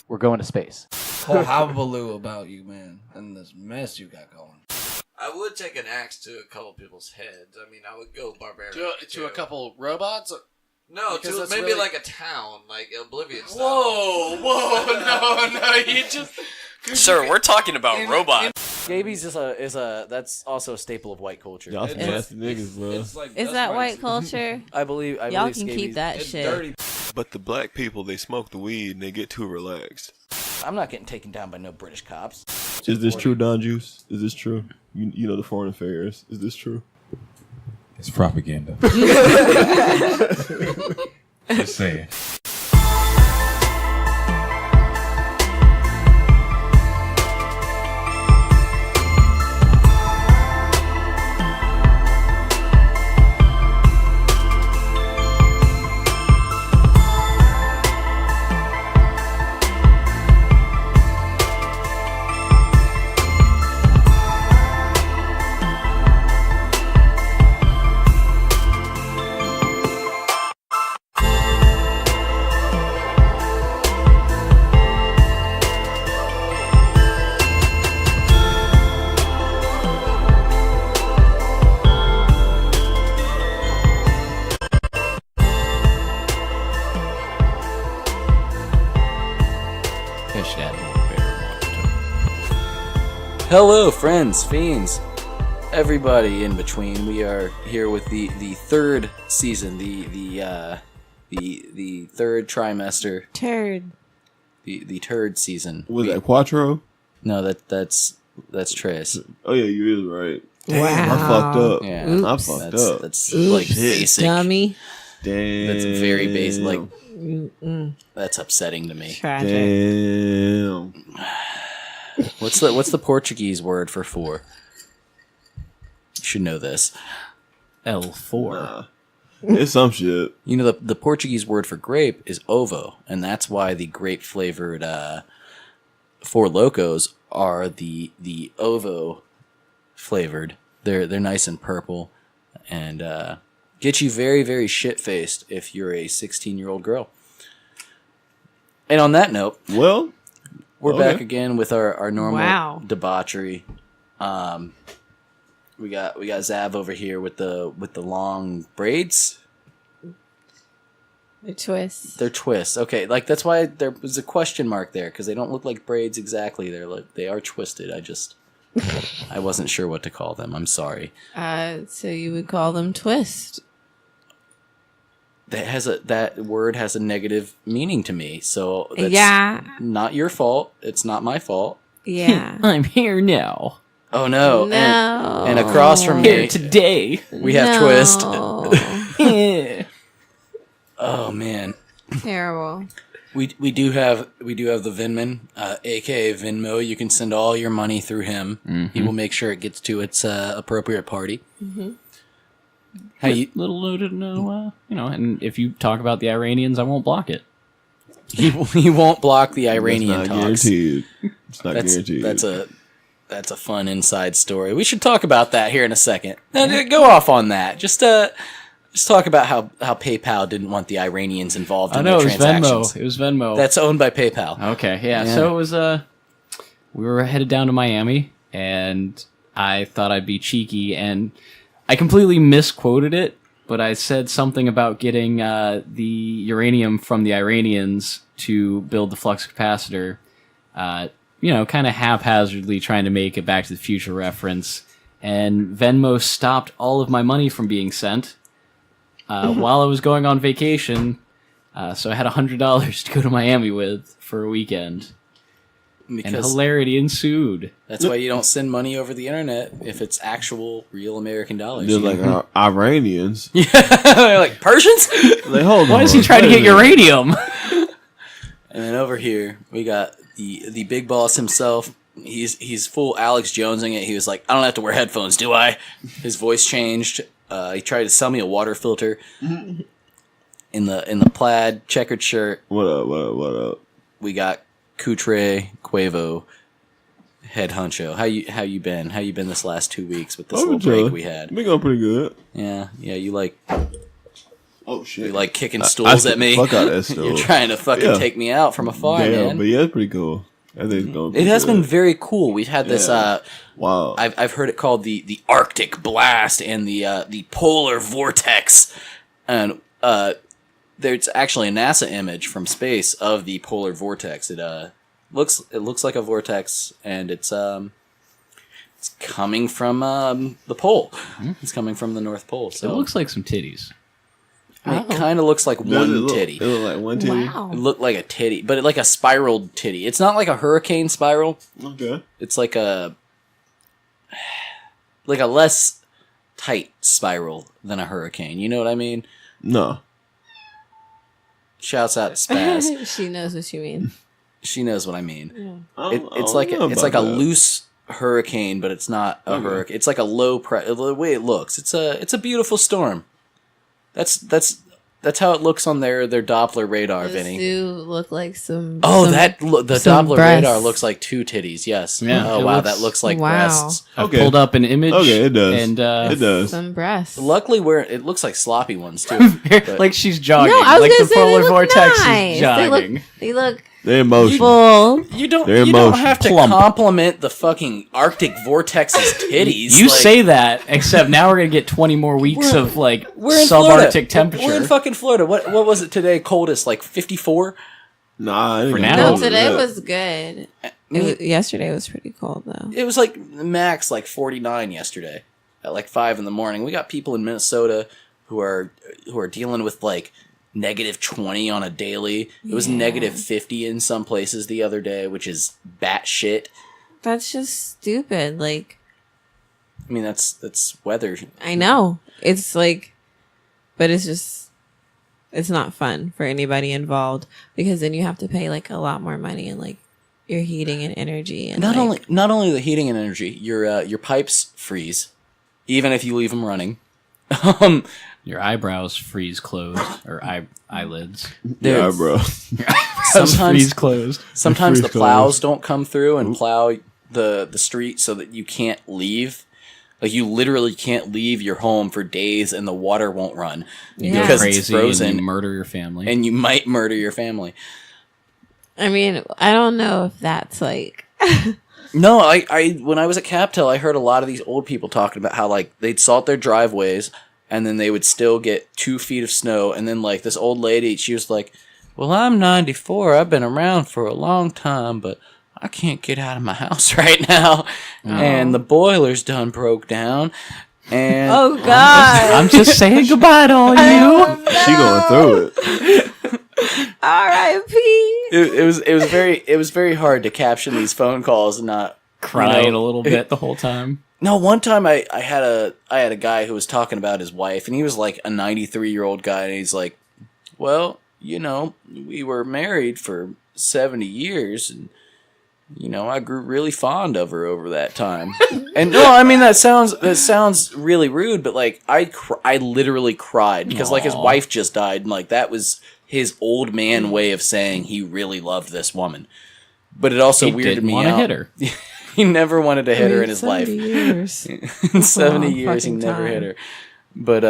We're going to space. Whole hullabaloo about you, man, and this mess you got going. I would take an axe to a couple people's heads. I mean, I would go barbaric. To a couple robots? No, to maybe really... like a town, like Oblivion style. Whoa, no, you just... Sir, we're talking about robots. Scabies is a that's also a staple of white culture. Y'all some nasty niggas, bro. Is that white culture? I believe Y'all scabies, can keep that shit. Dirty. But the black people, they smoke the weed and they get too relaxed. I'm not getting taken down by no British cops. Is this true, Don Juice? Is this true? You know the foreign affairs. Is this true? It's propaganda. Just saying. Hello, friends, fiends, everybody in between. We are here with the third season, the third trimester. Turd. The turd season. Was that Quattro? No, that's Trace. Oh yeah, you is right. Wow. I fucked up. Yeah, I fucked up. That's like basic. Dummy. Damn. That's very basic. Like that's upsetting to me. Tragic. Damn. What's the Portuguese word for four? You should know this. L4. Nah. It's some shit. You know the Portuguese word for grape is ovo, and that's why the grape flavored Four Locos are the ovo flavored. They're nice and purple, and get you very, very shit faced if you're a 16-year-old girl. And on that note, Well, we're okay. back again with our normal Wow. debauchery. We got Zav over here with the long braids. The twist. They're twists. Okay, like that's why there was a question mark there because they don't look like braids exactly. They are twisted. I wasn't sure what to call them. I'm sorry. So you would call them twist. That word has a negative meaning to me. So that's not your fault. It's not my fault. Yeah. I'm here now. Oh no. No. And across from me Here today. we have Twist. Yeah. Oh man. Terrible. We do have the Vinman, aka Venmo. You can send all your money through him. Mm-hmm. He will make sure it gets to its appropriate party. Mm-hmm. How you little to know, and if you talk about the Iranians, I won't block it. He won't block the Iranian It's not talks. guaranteed. It's not guaranteed. That's a fun inside story. We should talk about that here in a second. No, go off on that. Just talk about how PayPal didn't want the Iranians involved in their transactions. It was Venmo. That's owned by PayPal. Okay, yeah. So it was we were headed down to Miami, and I thought I'd be cheeky, and I completely misquoted it, but I said something about getting the uranium from the Iranians to build the flux capacitor. Kind of haphazardly trying to make a Back to the Future reference, and Venmo stopped all of my money from being sent while I was going on vacation. So I had $100 to go to Miami with for a weekend. And hilarity ensued. That's why you don't send money over the internet if it's actual, real American dollars. They're like Iranians. Yeah, like Persians? Like, hold on. Why is he trying to get uranium? And then over here, we got the big boss himself. He's full Alex Jonesing it. He was like, I don't have to wear headphones, do I? His voice changed. He tried to sell me a water filter in the plaid checkered shirt. What up? We got Coutre Quavo, head honcho. How you been? How you been this last 2 weeks with this little break we had? Been going pretty good. Yeah. You like? Oh shit! You like kicking I stools scared at me. the fuck out of that stool. You're trying to fucking take me out from afar, Damn, man. but yeah, it's pretty cool. I think it's going. It has been very cool. We've had this. Wow. I've heard it called the Arctic Blast and the Polar Vortex, and there's actually a NASA image from space of the Polar Vortex. It looks like a vortex, and it's coming from the pole. It's coming from the North Pole. So It looks like some titties. it kind of looks like Does one titty. It look like one titty. Wow. It looked like a titty, but like a spiraled titty. It's not like a hurricane spiral. Okay. It's like a less tight spiral than a hurricane. You know what I mean? No. Shouts out to Spaz. She knows what you mean. She knows what I mean. I It's don't like know it's like about a that. loose hurricane, but it's not a hurricane. It's like a low pressure. The way it looks, it's a beautiful storm. That's how it looks on their Doppler radar, Those Vinny. do look like some. Oh, some- the some Doppler breasts. radar looks like two titties. Yes. Yeah, Oh it wow, looks- that looks like Wow. breasts. I Okay. pulled up an image. Okay, it does. And It does. some breasts. Luckily, it looks like sloppy ones too. but- like she's jogging. No, I was like gonna the say they polar look vortex nice. is jogging. They look They're emotional. full. You don't. They're You don't emotional. have to Plump. compliment the fucking Arctic vortex's titties. You like, say that, except now we're gonna get 20 more weeks of like we're in subarctic Florida. temperature. We're in fucking Florida. What was it today? Coldest, like 54. Nah, I ain't For gonna now. No, go with today that. was good. Yesterday was pretty cold though. It was like max like 49 yesterday at like 5 in the morning. We got people in Minnesota who are dealing with like -20 on a daily. It was Yeah. -50 in some places the other day, which is batshit. That's just stupid. Like I mean, that's weather. I know it's like, but it's not fun for anybody involved because then you have to pay like a lot more money and like your heating and energy and Not like, only the heating and energy, your pipes freeze, even if you leave them running. Your eyebrows freeze closed, or eyelids. Yeah, bro. Freeze closed. Sometimes the freeze plows don't come through and plow the street so that you can't leave. Like you literally can't leave your home for days and the water won't run Yeah. because Crazy it's frozen and you murder your family. and you might murder your family. I mean, I don't know if that's like No, I when I was at Captel, I heard a lot of these old people talking about how like they'd salt their driveways and then they would still get 2 feet of snow. And then like this old lady, she was like, "Well, I'm 94. I've been around for a long time, but I can't get out of my house right now, and the boiler's done broke down." And oh god, I'm just saying goodbye to all you. She going through it. R.I.P. it was very hard to caption these phone calls and not Crying you know, a little bit the whole time. No, one time I had a guy who was talking about his wife, and he was like a 93-year-old guy, and he's like, "Well, you know, we were married for 70 years, and you know, I grew really fond of her over that time." And no, I mean that sounds really rude, but like I literally cried because like his Aw. wife just died, and like that was his old man way of saying he really loved this woman. But it also He weirded didn't me want to out. hit her. He never wanted to hit her in his 70 life. years. In 70 long years, he fucking never time. hit her. But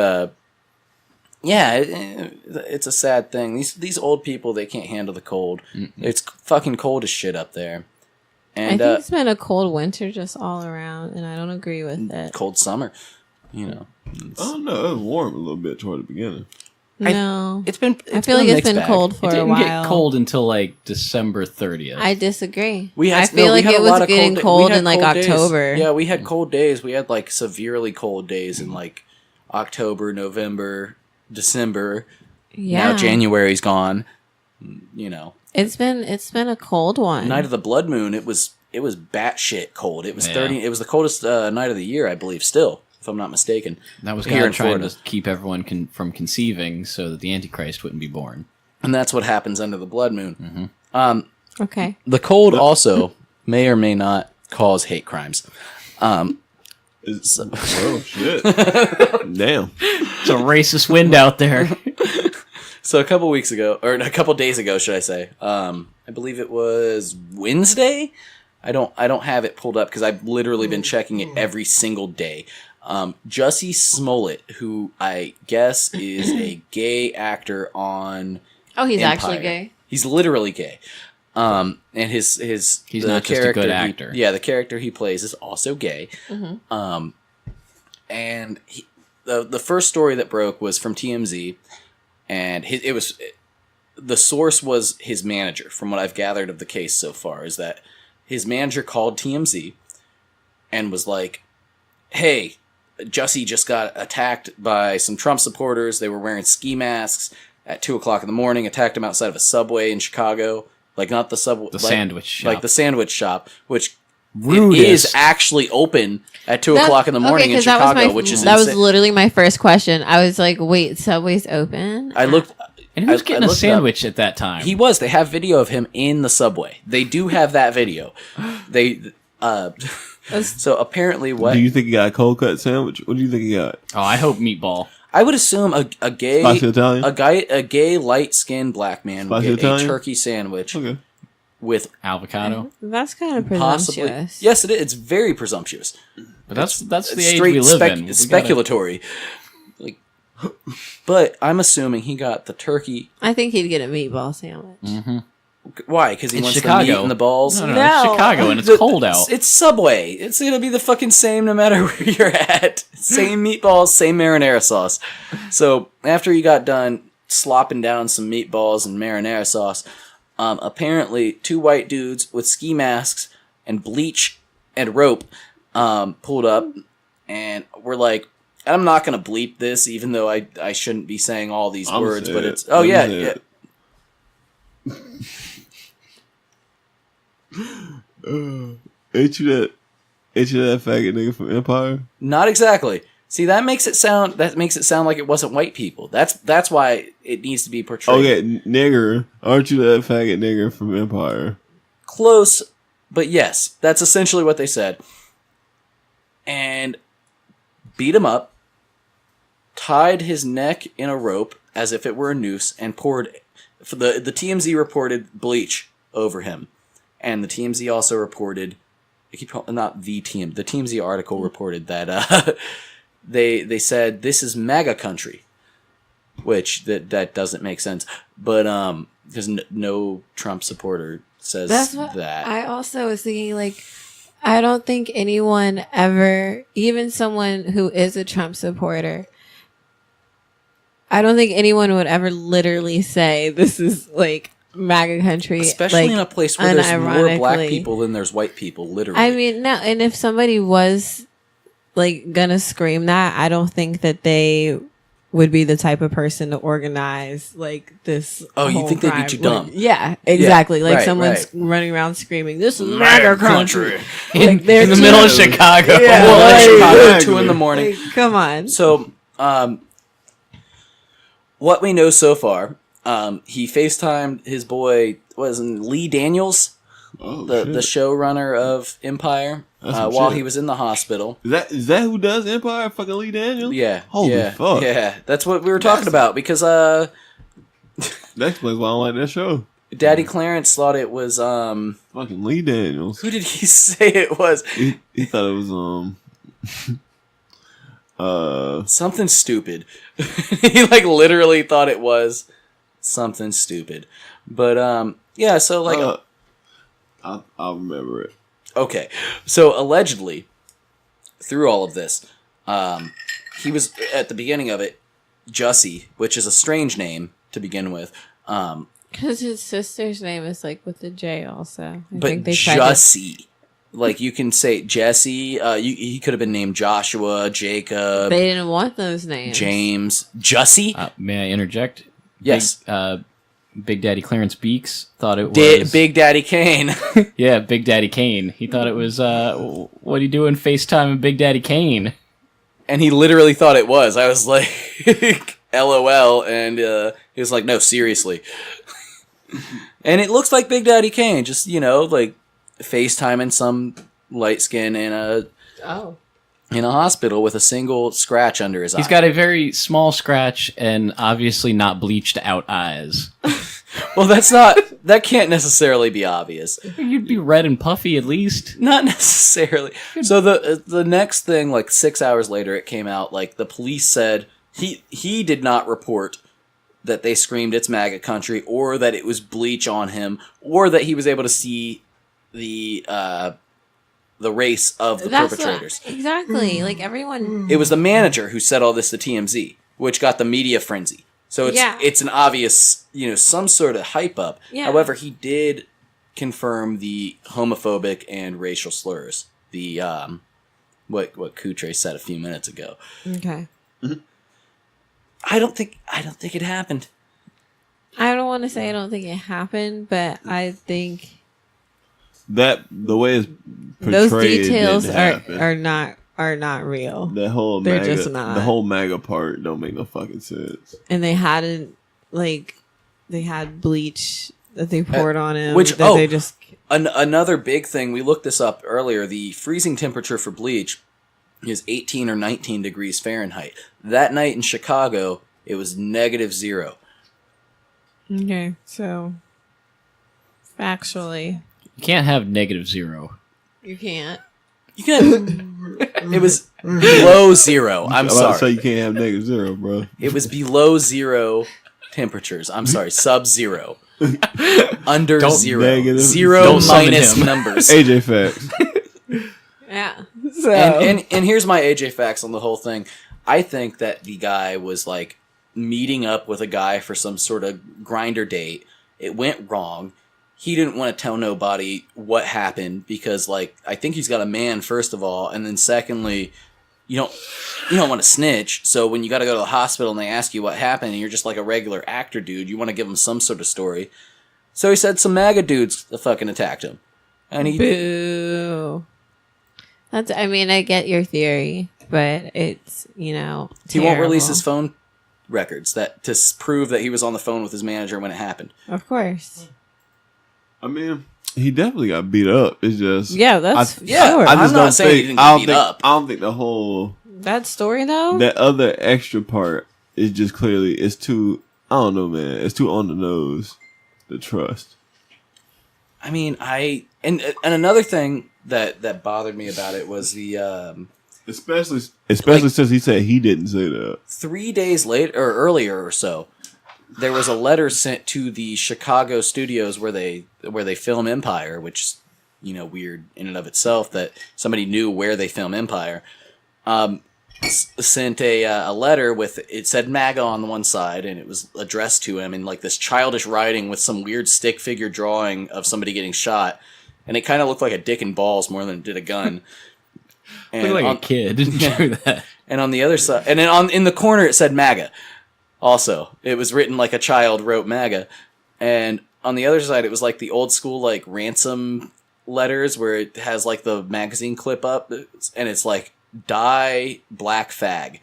yeah, it's a sad thing. These old people, they can't handle the cold. It's fucking cold as shit up there, I and think it's been a cold winter just all around, and I don't agree Mm, with it. cold summer. You know, I don't know. It was warm a little bit toward the beginning. No, it's been. I feel like it's been cold It for a didn't while. get cold until like December 30th. I disagree. I I feel like it was getting cold in like October. Yeah, we had cold days. We had like severely cold days in like October, November, December. Yeah, Now January's gone. You know, it's been a cold one. night of the blood moon. It was batshit cold. It was Yeah. 30. It was the coldest night of the year, I believe. Still, if I'm not mistaken. That was here God in trying Florida. to keep everyone from conceiving so that the Antichrist wouldn't be born. And that's what happens under the blood moon. Okay, The cold also may or may not cause hate crimes. Oh shit! Damn. It's a racist wind out there. So a couple weeks ago, or a couple days ago, should I say? I believe it was Wednesday. I don't have it pulled up because I've literally been checking it every single day. Jussie Smollett, who I guess is a gay actor on Oh, he's Empire. actually gay. He's literally gay. And he's not just a good actor. The character he plays is also gay. And the first story that broke was from TMZ, and the source was his manager. From what I've gathered of the case so far, is that his manager called TMZ and was like, "Hey, Jussie just got attacked by some Trump supporters. They were wearing ski masks at 2:00 in the morning. Attacked him outside of a Subway in Chicago, like not the Subway, sandwich shop, like the sandwich shop, which." Rudest. It is actually open at 2:00 in the morning in Chicago, which is that was insane. literally my first question. I was like, "Wait, Subway's open?" I looked. And who's getting I a looked sandwich at that time? He was. They have video of him in the Subway. They do have that video. They. So apparently, what Do you think he got a cold cut sandwich? What do you think he got? Oh, I hope meatball. I would assume a gay Spicy Italian? a gay light skinned black man would Spicy get a Italian? turkey sandwich Okay. with Avocado. That's kind of possibly. presumptuous. Yes, it is. It's very presumptuous. But that's the It's age straight we live in. It's speculatory. Like, but I'm assuming he got the turkey. I think he'd get a meatball sandwich. Why? Because he It's wants the Chicago. meat and the balls. No, it's No. Chicago and it's cold out. It's Subway. It's gonna be the fucking same no matter where you're at. Same meatballs, same marinara sauce. So after he got done slopping down some meatballs and marinara sauce, apparently 2 white dudes with ski masks and bleach and rope pulled up and were like, I'm not gonna bleep this, even though I shouldn't be saying all these I'ma words, say but it. it's oh I'ma yeah, say yeah. it. Ain't you that faggot nigga from Empire? Not exactly. See, that makes it sound like it wasn't white people. That's why it needs to be portrayed. Okay, nigger. Aren't you that faggot nigger from Empire? Close, but yes, that's essentially what they said. And beat him up, tied his neck in a rope as if it were a noose, and poured. The TMZ reported bleach over him, and the TMZ also reported. The TMZ article reported that they said this is MAGA country, which that doesn't make sense, but because no Trump supporter says That's what that. I also was thinking. Like, I don't think anyone ever, even someone who is a Trump supporter, I don't think anyone would ever literally say this is like MAGA country, Especially like, in a place where there's more black unironically. people than there's white people, literally. I mean, no, and if somebody was like gonna scream that, I don't think that they would be the type of person to organize like this. Oh, you whole think they'd be crime. too dumb? Like, yeah, exactly. Yeah, like right, someone's right. running around screaming, "This is MAGA country!" in they're the too- middle of Chicago. Yeah. Well, Like, Chicago, 2 in the morning. like, come on. So, what we know so far, he FaceTimed his boy, Lee Daniels, Oh, the shit. showrunner of Empire, That's some while shit. he was in the hospital. Is that who does Empire? Fucking Lee Daniels? Yeah. Holy yeah, fuck. Yeah, that's what we were talking about because That explains why I don't like that show. Daddy Clarence thought it was Fucking Lee Daniels. who did he say it was? He thought it was Something stupid. He like literally thought it was something stupid. But yeah, so like I'll remember it. okay. So allegedly through all of this, he was at the beginning of it Jussie, which is a strange name to begin with. Because his sister's name is like with the J also. I But think they tried Jussie. Like you can say Jesse, he could have been named Joshua, Jacob, They didn't want those names. James, Jussie. May I interject? Yes. Big Daddy Clarence Beeks thought it was Big Daddy Kane. Yeah, Big Daddy Kane. He thought it was what are you doing FaceTime Big Daddy Kane? And he literally thought it was. I was like, LOL. And he was like, no, seriously. And it looks like Big Daddy Kane. Just, like FaceTiming some light skin in a hospital with a single scratch under his eye. He's got a very small scratch and obviously not bleached out eyes. Well, that can't necessarily be obvious. You'd be red and puffy at least. Not necessarily. So the next thing, like 6 hours later, it came out, like, the police said he did not report that they screamed "It's MAGA country," or that it was bleach on him, or that he was able to see the race of the perpetrators. Exactly. Like, everyone... It was the manager who said all this to TMZ, which got the media frenzy. So it's an obvious, some sort of hype up. Yeah. However, he did confirm the homophobic and racial slurs. The what Kutre said a few minutes ago. Okay. I don't think it happened. I don't want to say I don't think it happened, but I think that the way it's portrayed, those details didn't happen. are not real. That whole They're MAGA, just not. the whole MAGA part don't make no fucking sense. And they hadn't, like, they had bleach that they poured on him. Which they just... another big thing, we looked this up earlier. The freezing temperature for bleach is 18 or 19 degrees Fahrenheit. That night in Chicago, it was -0. Okay, so factually, You can't have -0. you can't. You can. It was below 0. I'm about to say sorry. you can't have -0, bro. It was below 0 temperatures. I'm sorry, sub-0. Under Don't 0. negative. 0 Don't summon minus him. numbers. AJ facts. Yeah. So And here's my AJ facts on the whole thing. I think that the guy was like meeting up with a guy for some sort of grinder date. It went wrong. He didn't want to tell nobody what happened because, like, I think he's got a man, first of all, and then secondly, you don't want to snitch. So when you got to go to the hospital and they ask you what happened, and you're just like a regular actor dude, you want to give them some sort of story. So he said some MAGA dudes fucking attacked him, and he boo. I mean, I get your theory, but it's, he won't terrible. release his phone records to prove that he was on the phone with his manager when it happened. Of course. I mean, he definitely got beat up. It's just Sure. I'm not saying he didn't get beat up. I don't think the whole That story, though? that other extra part is just clearly it's too. I don't know, man. It's too on the nose. The trust. I mean, and another thing that bothered me about it was the Especially since he said he didn't say that. 3 days later or earlier or so, there was a letter sent to the Chicago studios where they film Empire, which is, weird in and of itself that somebody knew where they film Empire. Sent a letter with, it said MAGA on the one side, and it was addressed to him in like this childish writing with some weird stick figure drawing of somebody getting shot, and it kind of looked like a dick and balls more than it did a gun. And Look like a kid. Didn't do that. And on the other side, and then in the corner it said MAGA. Also, it was written like a child wrote MAGA, and on the other side it was like the old school like ransom letters where it has like the magazine clip up, and it's like "Die Black Fag,"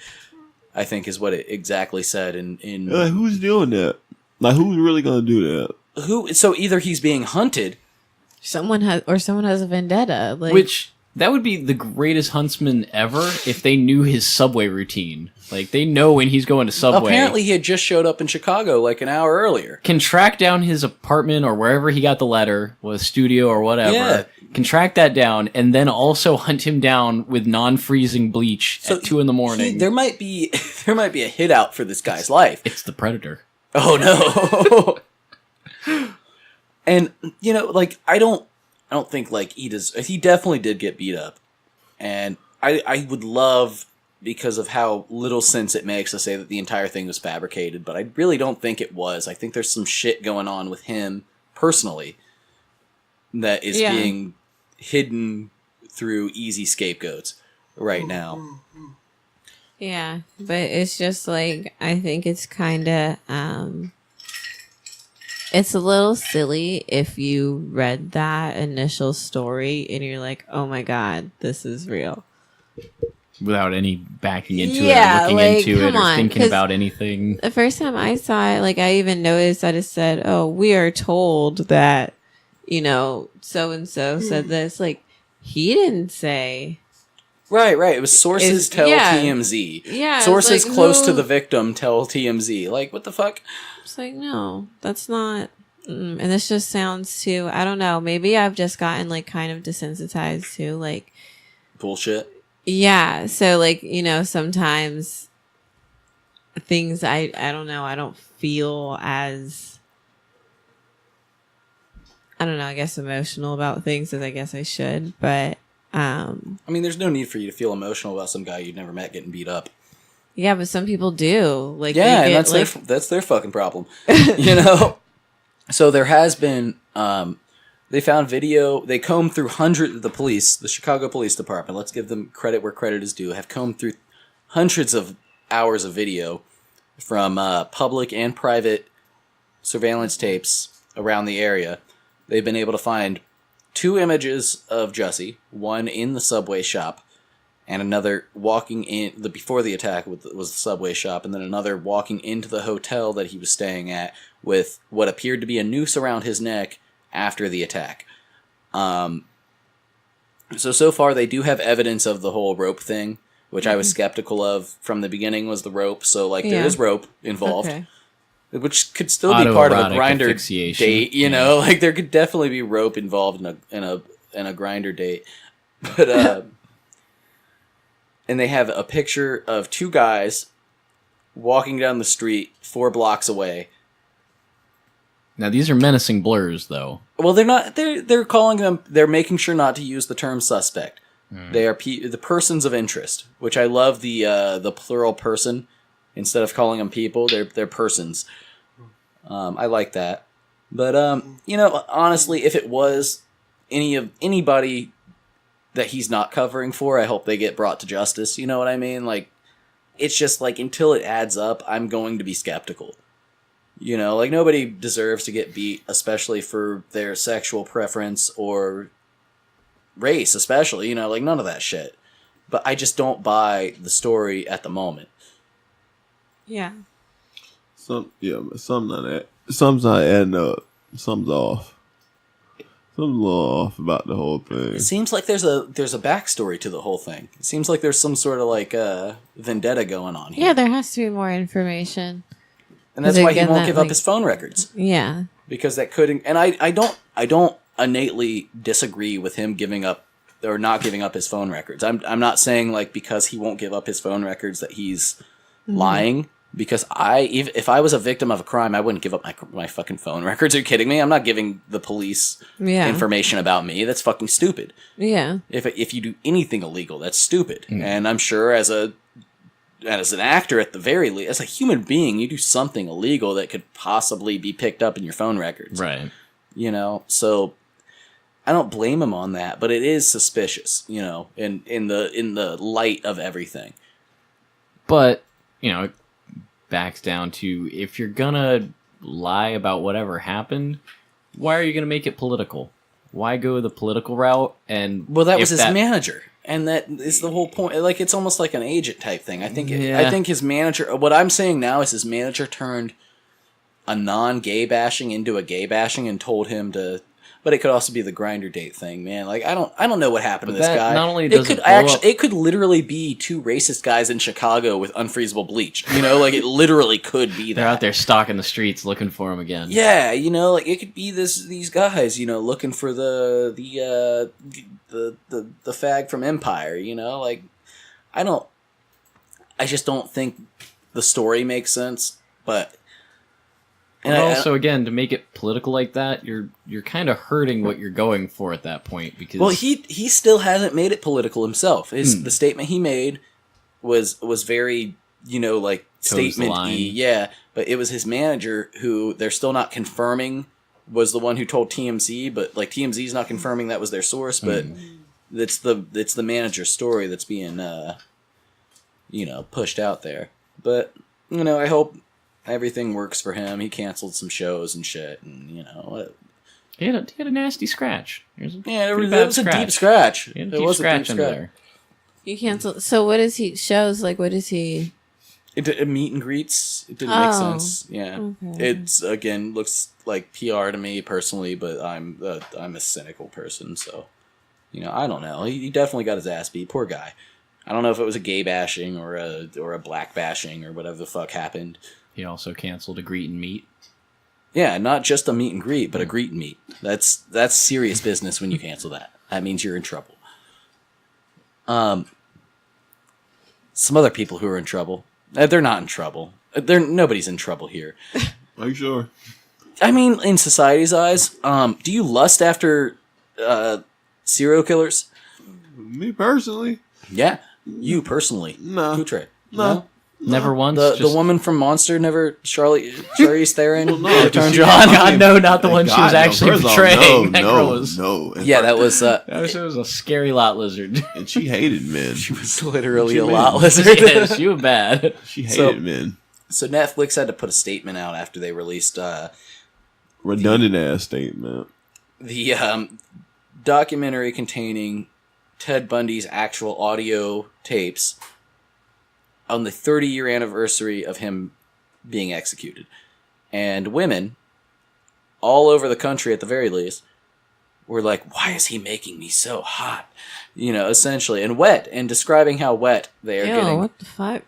I think is what it exactly said. In who's doing that? Like, who's really gonna do that? who? So either he's being hunted. Someone has a vendetta. Like, Which, that would be the greatest huntsman ever if they knew his subway routine. Like, they know when he's going to Subway. Apparently, he had just showed up in Chicago like an hour earlier. Can track down his apartment or wherever he got the letter, was studio or whatever. Yeah. Can track that down and then also hunt him down with non-freezing bleach at 2 a.m. There might be a hit out for this guy's life. It's the Predator. Oh no. And I don't think like he definitely did get beat up. And I would love, because of how little sense it makes, to say that the entire thing was fabricated, but I really don't think it was. I think there's some shit going on with him personally that is being hidden through easy scapegoats right now. yeah, but it's just like, I think it's kind of, it's a little silly if you read that initial story and you're like, oh my God, this is real. Without any backing into Yeah, it, or looking like, into it, come or on, thinking 'cause about anything. The first time I saw it, like, I even noticed that it said, oh, we are told that, so-and-so said this. Like, he didn't say. Right. It was sources tell TMZ. Yeah. Sources like, close to the victim tell TMZ. Like, what the fuck? It's like, no, that's not. And this just sounds too, I don't know, maybe I've just gotten like kind of desensitized to like Bullshit. yeah, so like, you know, sometimes things I don't know, I don't feel as I don't know, I guess emotional about things as I guess I should, but I mean, there's no need for you to feel emotional about some guy you'd never met getting beat up. yeah, but some people do. Like Yeah, they and get, that's their fucking problem. You know? So there has been they found video, they combed through hundreds, the Chicago Police Department, let's give them credit where credit is due, have combed through hundreds of hours of video from public and private surveillance tapes around the area. They've been able to find 2 images of Jussie, one in the Subway shop, and another walking in before the attack was the Subway shop, and then another walking into the hotel that he was staying at with what appeared to be a noose around his neck after the attack. So far they do have evidence of the whole rope thing, which I was skeptical of from the beginning was the rope. So like there is rope involved, okay. which could still be part of a Autoerotic grinder asphyxiation. date. You know, like there could definitely be rope involved in a grinder date, but and they have a picture of 2 guys walking down the street 4 blocks away. Now these are menacing blurs, though. Well, they're not. They're calling them. They're making sure not to use the term suspect. They are the persons of interest, which I love the plural person instead of calling them people. They're persons. I like that. But you know, honestly, if it was anybody that he's not covering for, I hope they get brought to justice. You know what I mean? Like, it's just like until it adds up, I'm going to be skeptical. You know, like nobody deserves to get beat, especially for their sexual preference or race, especially. You know, like none of that shit. But I just don't buy the story at the moment. Yeah. Some not adding up. Something's off. Something's a little off about the whole thing. It seems like there's a backstory to the whole thing. It seems like there's some sort of like vendetta going on here. Yeah, there has to be more information. And that's why he won't give up his phone records. Yeah. Because that couldn't. And I don't innately disagree with him giving up or not giving up his phone records. I'm not saying like because he won't give up his phone records that he's lying. Because if I was a victim of a crime, I wouldn't give up my fucking phone records. Are you kidding me? I'm not giving the police information about me. That's fucking stupid. Yeah. If you do anything illegal, that's stupid. And I'm sure as an actor, at the very least, as a human being, you do something illegal that could possibly be picked up in your phone records. Right. You know, so I don't blame him on that, but it is suspicious, you know, in the light of everything. But, you know, it backs down to if you're gonna lie about whatever happened, why are you gonna make it political? Why go the political route? And well, that was his manager. And that is the whole point. Like, it's almost like an agent type thing. I think his manager, what I'm saying now is his manager turned a non-gay bashing into a gay bashing and told him to, but it could also be the grinder date thing, man. Like, I don't know what happened to this guy. Not only does it could literally be 2 racist guys in Chicago with unfreezable bleach. You know, like it literally could be that. They're out there stalking the streets looking for him again. Yeah, you know, like it could be these guys, you know, looking for the fag from Empire, you know, like I just don't think the story makes sense, but and also, again, to make it political like that, you're kind of hurting what you're going for at that point. Because he still hasn't made it political himself. The statement he made was very, you know, like statement-y, yeah. But it was his manager who they're still not confirming was the one who told TMZ, but like TMZ's not confirming that was their source. But it's the manager's story that's being you know, pushed out there. But you know, I hope everything works for him. He canceled some shows and shit, and you know, he had a nasty scratch. It was a deep scratch. It was a deep scratch under there. You canceled. So what is he shows like? What is he? It meet and greets. It didn't make sense. Yeah, it's again looks like PR to me personally, but I'm a cynical person, so you know I don't know. He definitely got his ass beat. Poor guy. I don't know if it was a gay bashing or a black bashing or whatever the fuck happened. He also canceled a greet and meet. Yeah, not just a meet and greet, but a greet and meet. That's serious business when you cancel that. That means you're in trouble. Some other people who are in trouble. They're not in trouble. Nobody's in trouble here. Are you sure? I mean, in society's eyes, do you lust after serial killers? Me personally? Yeah, you personally. No. Kutre. No. Never once. The woman from Monster never Charlize Theron no, turned she- you on. God, no, not the one she was God, no. actually First off, portraying. That no, girl was. no. And Yeah, that was She was a scary lot lizard. and she hated men. she was literally She a made- lot lizard. Yes, she was bad. She hated So- men. So Netflix had to put a statement out after they released Redundant ass statement. the documentary containing Ted Bundy's actual audio tapes on the 30-year anniversary of him being executed. And women, all over the country at the very least, were like, why is he making me so hot? You know, essentially. And wet, and describing how wet they are Ew, getting what the fuck?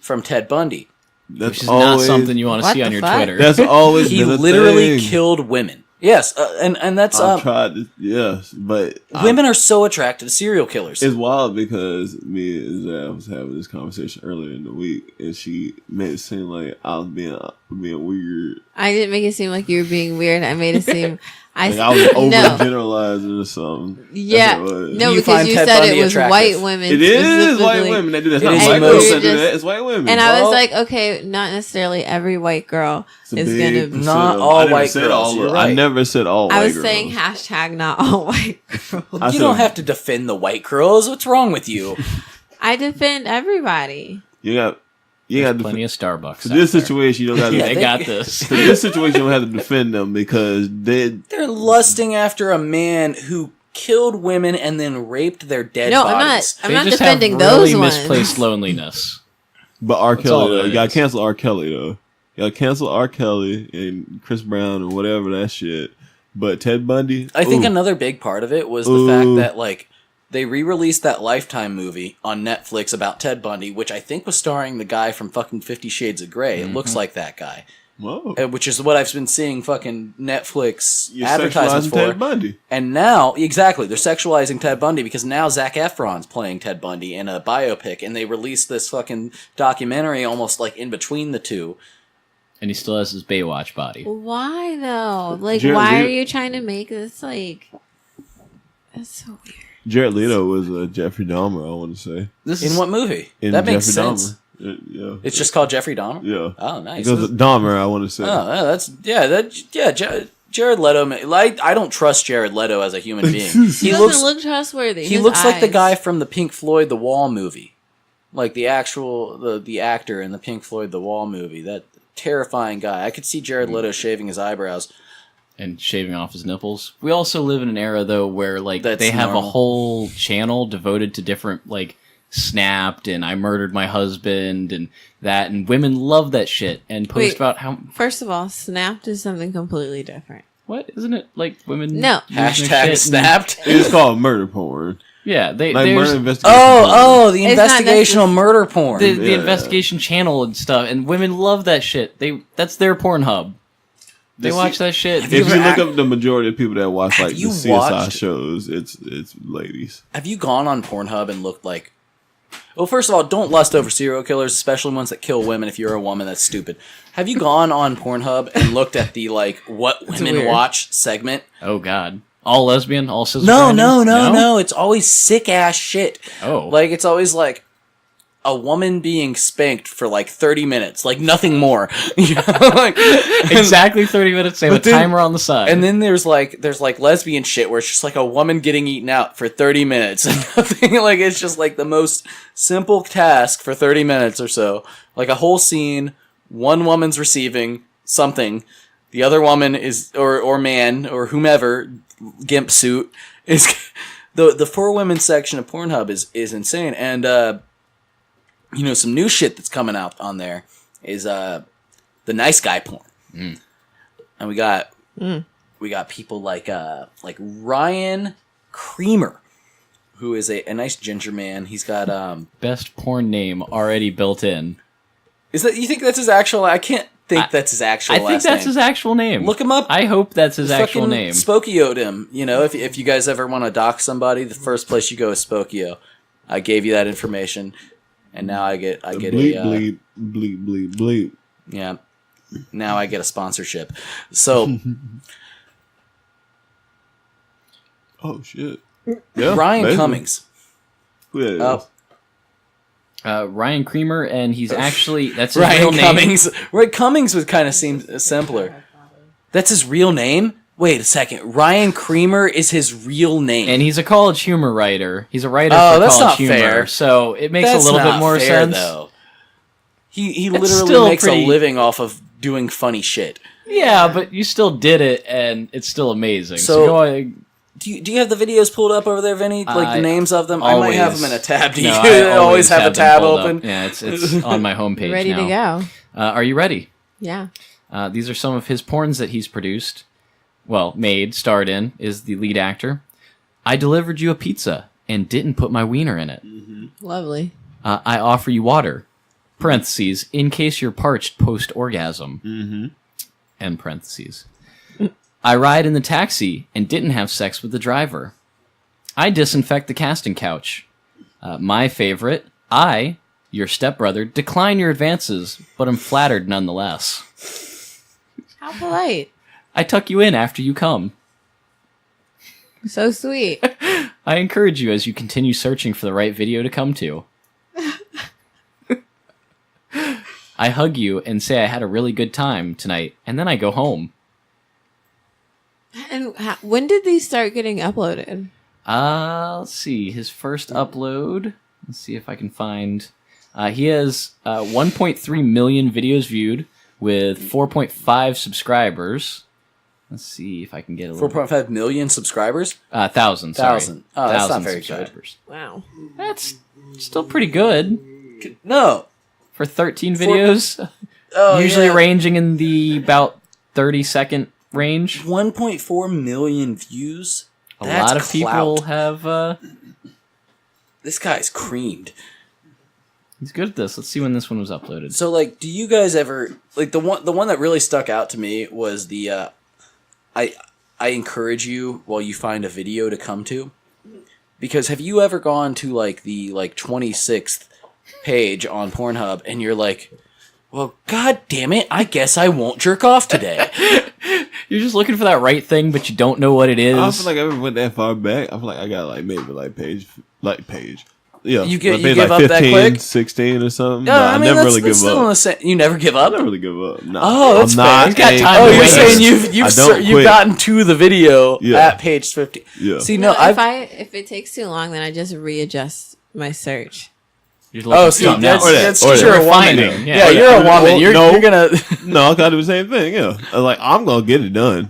from Ted Bundy. That's Which is not something you want to What see on the your fuck? Twitter. That's always He been a literally thing. killed women. Yes, and that's... I've tried to, yes, but women are so attracted to serial killers. it's wild because me and Zab was having this conversation earlier in the week, and she made it seem like I was being weird. I didn't make it seem like you were being weird. I made it seem Like I was over no. generalizing or something. Yeah, That's what it was. no, You because find you Ted said Bundy it was attractive. white women. It is white specifically. women that do that. It's It not is black most- girls that do just- that. It's white women. And I Well- was like, okay, not necessarily every white girl It's a is big gonna. percent Not of- all I never white said girls, all you're of- right. I never said all I white was girls. saying hashtag not all white girls. I You said- don't have to defend the white girls. What's wrong with you? I defend everybody. You got Plenty of Starbucks. for out this there. situation. You don't got Yeah, to. They they- got this. For this situation, you don't have to defend them because They're lusting after a man who killed women and then raped their dead No, bodies. I'm They not just defending have those really ones. misplaced loneliness. But R. That's all Kelly, though, that you gotta is. cancel R. Kelly though. You gotta cancel R. Kelly and Chris Brown and whatever that shit. But Ted Bundy, I think ooh. another big part of it was the Ooh. fact that like they re-released that Lifetime movie on Netflix about Ted Bundy, which I think was starring the guy from fucking 50 Shades of Grey. It looks like that guy. Whoa. Which is what I've been seeing fucking Netflix You're advertisements sexualizing for. Ted Bundy. And now, exactly, they're sexualizing Ted Bundy because now Zac Efron's playing Ted Bundy in a biopic, and they released this fucking documentary almost like in between the two. And he still has his Baywatch body. Why though? Like, Jared why Leto- are you trying to make this like? That's so weird. Jared Leto was Jeffrey Dahmer. I want to say This In what movie? in That makes Jeffrey sense. Dahmer. Yeah, It's just called Jeffrey Dahmer? yeah. Oh, nice. Because Dahmer, I want to say. Jared Leto. I don't trust Jared Leto as a human being. He He doesn't looks look trustworthy. he His looks like the eyes. guy from the Pink Floyd The Wall movie, like the actual the actor in the Pink Floyd The Wall movie. That terrifying guy. I could see Jared Leto shaving his eyebrows. and shaving off his nipples. We also live in an era though where like That's they have normal. a whole channel devoted to different like Snapped and I Murdered My Husband and that, and women love that shit and post Wait. about how First of all, Snapped is something completely different. what isn't it like women No. using their shit Hashtag and- snapped. It's called murder porn. Yeah, they Like there's murder investigation. Oh, the It's not investigational murder porn. the Yeah. investigation channel and stuff, and women love that shit. That's their Pornhub. They watch that shit. If you ever look act- up the majority of people that watch Have like the you CSI watched- shows, it's ladies. Have you gone on Pornhub and looked like... Well, first of all, don't lust over serial killers, especially ones that kill women. If you're a woman, that's stupid. Have you gone on Pornhub and looked at the, like, what women weird. watch segment? Oh god, all lesbian, all cis. No. It's always sick-ass shit. Oh, Like, it's always, like, a woman being spanked for, like, 30 minutes. Like, nothing more. You know? Like, exactly 30 minutes. They have a But then- timer on the side. And then there's lesbian shit where it's just like a woman getting eaten out for 30 minutes and nothing. Like, it's just like the most simple task for 30 minutes or so. Like a whole scene, one woman's receiving something, the other woman is or man or whomever, gimp suit is the for women section of Pornhub is insane. And some new shit that's coming out on there is the nice guy porn. And we got people like Ryan Creamer, who is a nice ginger man. He's got Best porn name already built in. is that, you think that's his actual? I can't think that's his actual I last think that's name. his actual name. Look him up. I hope that's his actual Fucking name. Spokio'd him. You know, if you guys ever want to dox somebody, the first place you go is Spokio. I gave you that information, and now I get bleep, bleep, bleep, bleep. Yeah. Now I get a sponsorship. So Oh shit. Yeah, Ryan basically. Cummings. Who that is? Ryan Creamer, and he's actually that's his real Ryan name. Cummings. Right, Cummings would kind of seem simpler. That's his real name? Wait a second. Ryan Creamer is his real name. And he's a college humor writer. He's a writer Oh, for that's college not humor, fair. so it makes That's a little not bit more fair, sense. though. He It's literally still makes pretty- a living off of doing funny shit. Yeah, but you still did it, and it's still amazing. So- So go ahead. Do you have the videos pulled up over there, Vinny? Like the names of them? I might have always- them in a tab. Do you No, I always have a them tab pulled up. open? Yeah, it's on my homepage Ready now. to go. Are you ready? Yeah. These are some of his porns that he's produced. Well, made, starred in, is the lead actor. I delivered you a pizza and didn't put my wiener in it. Lovely. I offer you water. Parentheses, in case you're parched post-orgasm. End parentheses. I ride in the taxi and didn't have sex with the driver. I disinfect the casting couch. My favorite, your stepbrother, decline your advances, but I'm flattered nonetheless. How polite. I tuck you in after you come. So sweet. I encourage you as you continue searching for the right video to come to. I hug you and say I had a really good time tonight, and then I go home. And when did these start getting uploaded? Let's see. His first upload. Let's see if I can find. He has 1.3 million videos viewed with 4.5 subscribers. Let's see if I can get a little. 4.5 million subscribers? Thousand. Sorry. Thousand. Oh, that's not Thousand very good. subscribers. Wow. That's still pretty good No. for 13 videos. Oh, Usually yeah. ranging in the about 30-second range. 1.4 million views? A That's lot of people clout. have. This guy's creamed. He's good at this. Let's see when this one was uploaded. So, like, do you guys ever... Like, the one that really stuck out to me was the... I encourage you while you find a video to come to. Because have you ever gone to, like, the, 26th page on Pornhub and you're like, well, god damn it, I guess I won't jerk off today. You're just looking for that right thing, but you don't know what it is. I feel like I ever went that far back. I feel like I got maybe page. Yeah, You maybe give up that quick? 16 or something. No, but I I mean, never that's, really that's give still up. in the same... You never give I up? never really give up. No. Oh, that's I'm not fair. He's got a time Oh, to you're waste. saying you've I don't you've quit. gotten to the video Yeah. at page 50. Yeah. See, no, if it takes too long, then I just readjust my search. You're looking Oh, for see, something that's else. or that. you're a woman. Refining, Yeah, yeah. you're a woman. Well, You're gonna. No, I gotta do the same thing. Yeah, I'm gonna get it done.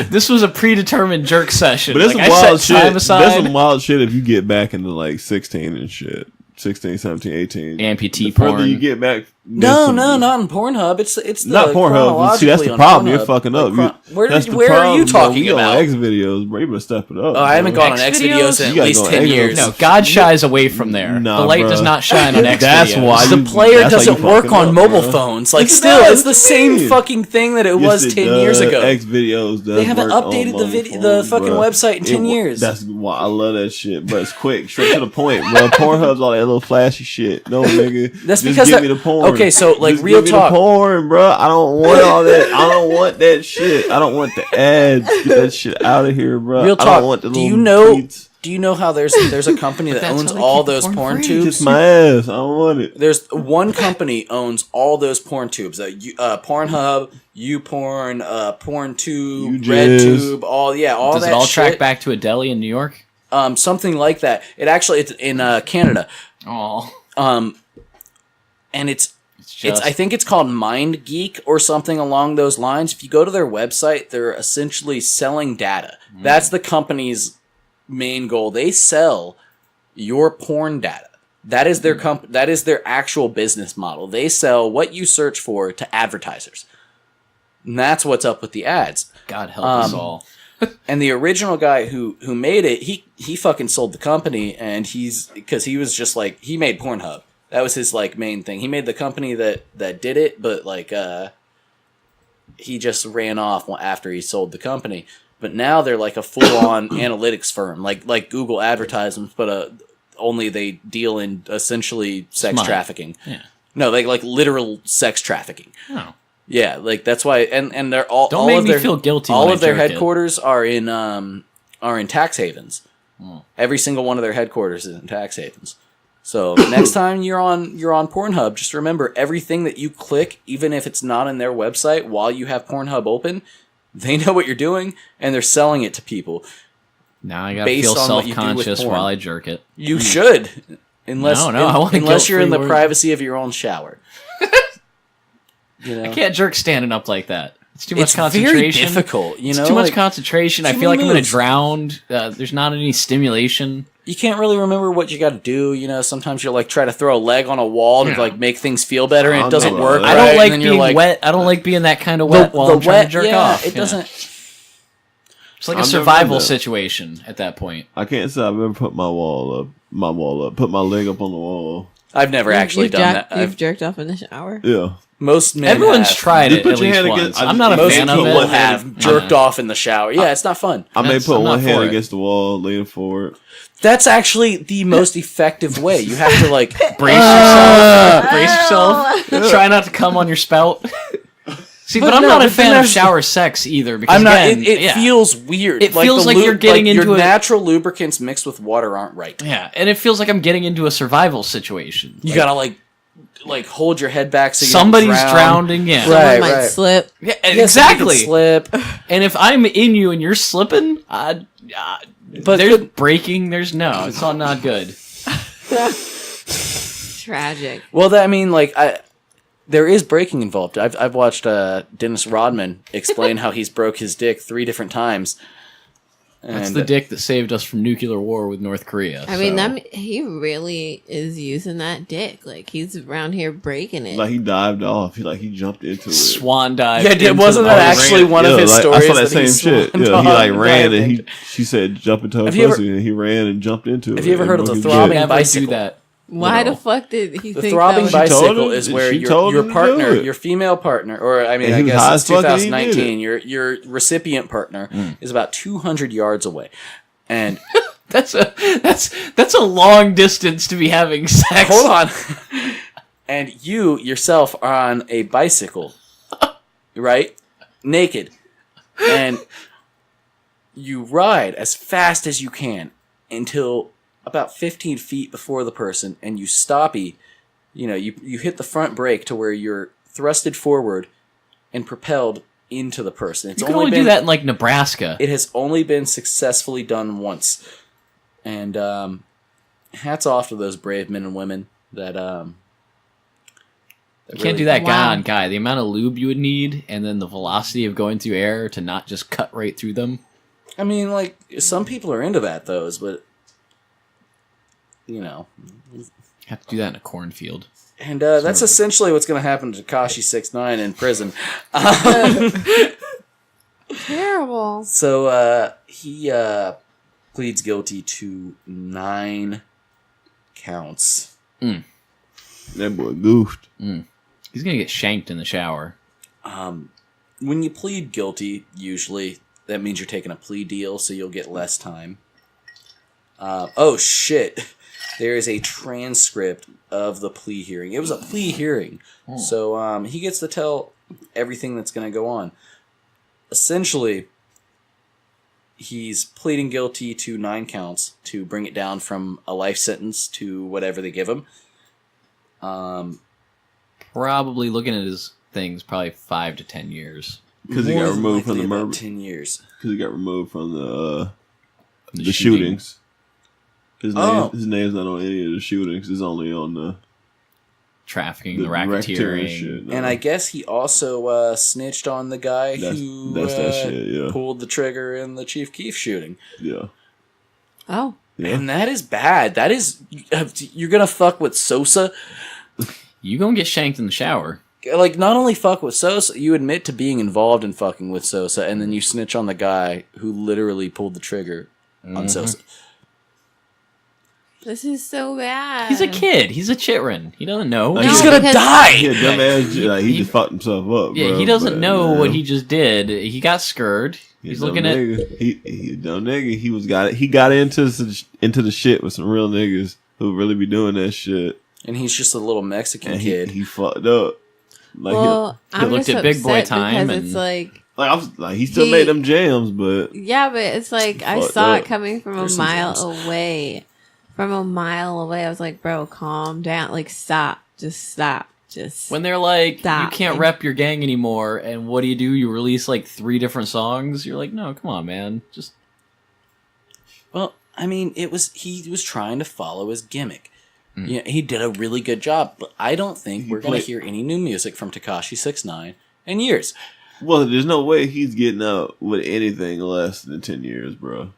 This was a predetermined jerk session. But it's Like, some I wild set time shit. aside. That's some wild shit if you get back into 16 and shit. 16, 17, 18. Amputee The further porn. you get back. No, not in Pornhub. It's the Not Pornhub. See, that's the chronologically on problem. You're Pornhub. fucking up. Where That's the are you problem, talking bro. We about? on X videos, bro. You better step it up. Oh, I haven't bro. gone on X videos in You at gotta least go on 10 X years. videos. No, God shies away from there. Nah, the light bruh. does not shine on X That's videos. why The you- player that's why you doesn't work fucking on up, mobile bro. phones. Like, Yes, it still, does. it's the What same you mean? fucking thing that it was Yes, 10 years ago. X videos. They haven't updated the fucking website in 10 years. That's why I love that shit. But it's quick, straight to the point, bro. Pornhub's all that little flashy shit. No, nigga. That's Just because give me the porn. okay, so like Just real give me talk. the porn, bro. I don't want all that. I don't want that shit. I don't want the ads. Get that shit out of here, bro. Real I talk. don't want the Do little you know? tweets. Do you know how there's a company that That's owns how they all keep the those porn porn free. tubes? Kiss my ass. I don't want it. There's one company owns all those porn tubes. Pornhub, YouPorn, PornTube, YouJizz. RedTube, all Does that it all shit. track back to a deli in New York? Something like that. It's in Canada. Oh, And it's just I think it's called Mind Geek or something along those lines. If you go to their website, they're essentially selling data. That's the company's main goal. They sell your porn data. That is their that is their actual business model. They sell what you search for to advertisers. And that's what's up with the ads. God help us Um, all. And the original guy who made it, he fucking sold the company, and because he was just like, he made Pornhub. That was his like main thing. He made the company that did it, but like he just ran off after he sold the company. But now they're like a full-on analytics firm, like Google advertisements, but only they deal in essentially sex trafficking. Yeah. No, like literal sex trafficking. Oh. Yeah, like that's why, and they're all Don't all make of me their, feel guilty. All when of I their jerk it. headquarters are in tax havens. Every single one of their headquarters is in tax havens. So next time you're on Pornhub, just remember everything that you click, even if it's not in their website, while you have Pornhub open, they know what you're doing and they're selling it to people. Now I gotta based feel on what you do with self-conscious porn. while I jerk it. You should, unless No, I want a unless you're in the guilt-free word. privacy of your own shower. You know? I can't jerk standing up like that. It's too much It's concentration. very difficult. You know, It's too much like, concentration. I too feel like many I'm gonna moves. drown. There's not any stimulation. you can't really remember what you got to do. You know, sometimes you'll like try to throw a leg on a wall to like make things feel better, and it doesn't know work. that. I don't right? like And then you're being wet. I don't like being that kind of wet while I'm trying to jerk off. It doesn't. It's like a I've never survival done that. situation at that point. I can't say I've ever put my wall up, put my leg up on the wall. I've never actually You've done that. You've jerked off in the shower. Yeah. Most men Everyone's have. tried You it put at your least hand once. against- I'm not a Most fan of people it. have jerked off in the shower. Yeah, it's not fun. I may That's- put I'm one not hand for it. against the wall, lean forward. That's actually the most effective way. You have to like Brace yourself. Brace yourself. Try not to come on your spout. See, but I'm no, not a but then fan of there's- shower sex either. Because I'm not. again, It yeah. feels weird. It feels the like you're getting into your a- natural lubricants mixed with water aren't right. Yeah, and it feels like I'm getting into a survival situation. You gotta like hold your head back so you Somebody's don't drown. drowning. Yeah, Someone Right, might right. slip. Yeah, Yeah, so you exactly. can slip. And if I'm in you and you're slipping, but there's breaking. There's no. It's all not good. Tragic. Well, there is breaking involved. I've watched Dennis Rodman explain how he's broke his dick 3 different times. That's And the dick that saved us from nuclear war with North Korea. I mean, so. he really is using that dick. Like, he's around here breaking it. Like he dived off. He jumped into it. Swan dive. Yeah, wasn't that actually one of his stories? I saw that he same shit. swan Yeah, he like dived ran and into? she said jump into her Have you pussy and he ran and jumped into it. Have you ever and heard of the broke his throbbing dick. Never bicycle? do that. Why No. the fuck did he The think throbbing that was... bicycle him- is where she told your him to partner, do it. your female partner, or I mean, And I he was guess high it's as fuck and he did 2019. Your recipient partner is about 200 yards away, and That's a long distance to be having sex. hold on, and you yourself are on a bicycle, right, naked, and you ride as fast as you can until about 15 feet before the person, and you stoppy. You hit the front brake to where you're thrusted forward and propelled into the person. It's You can only do that in like Nebraska. It has only been successfully done once, and hats off to those brave men and women that. You can't do that guy Wow. on guy. The amount of lube you would need, and then the velocity of going through air to not just cut right through them. I mean, like some people are into that, but you know. Have to do that in a cornfield. And that's essentially what's going to happen to Tekashi 6ix9ine in prison. Terrible. So he pleads guilty to 9 counts. That boy goofed. He's gonna get shanked in the shower. When you plead guilty, usually that means you're taking a plea deal, so you'll get less time. Oh shit! There is a transcript of the plea hearing. It was a plea hearing, so he gets to tell everything that's going to go on. Essentially, he's pleading guilty to 9 counts to bring it down from a life sentence to whatever they give him. Probably looking at his things, probably 5 to 10 years. Because he More got than removed from likely the about murder. 10 years. Because he got removed from the The shootings. His Oh. name's not on any of the shootings. It's only on the Trafficking, the racketeering racketeering. shit. No. And I guess he also snitched on the guy That's who that shit, yeah. pulled the trigger in the Chief Keef shooting. Yeah. Oh. Yeah. And that is bad. That is... You're gonna fuck with Sosa? You gonna get shanked in the shower. Like, not only fuck with Sosa, you admit to being involved in fucking with Sosa, and then you snitch on the guy who literally pulled the trigger on Sosa. This is so bad. He's a kid. He's a chitrin. He doesn't know. No, He's No, gonna because- die. Yeah, dumbass. Like, he just fucked himself up. Yeah, bro, he doesn't but, know man, what he just did. He got scared. He's looking at. He a dumb nigga. He got into the shit with some real niggas who really be doing that shit. And he's just a little Mexican And kid. he fucked up. Like Well, I'm looked just at Big Boy upset Time because and- it's like, he still He- made them jams, but yeah, but it's like I Fucked saw up. it coming from There's a some mile jams. away. From a mile away, I was like, bro, calm down. Like, stop. Just stop. Just. When they're like, Stop. you can't rep your gang anymore, and what do? You release like 3 different songs. You're like, no, come on, man. Just Well, I mean, he was trying to follow his gimmick. Yeah, he did a really good job, but I don't think we're going to hear any new music from Tekashi 6ix9ine in years. well, there's no way he's getting out with anything less than 10 years, bro.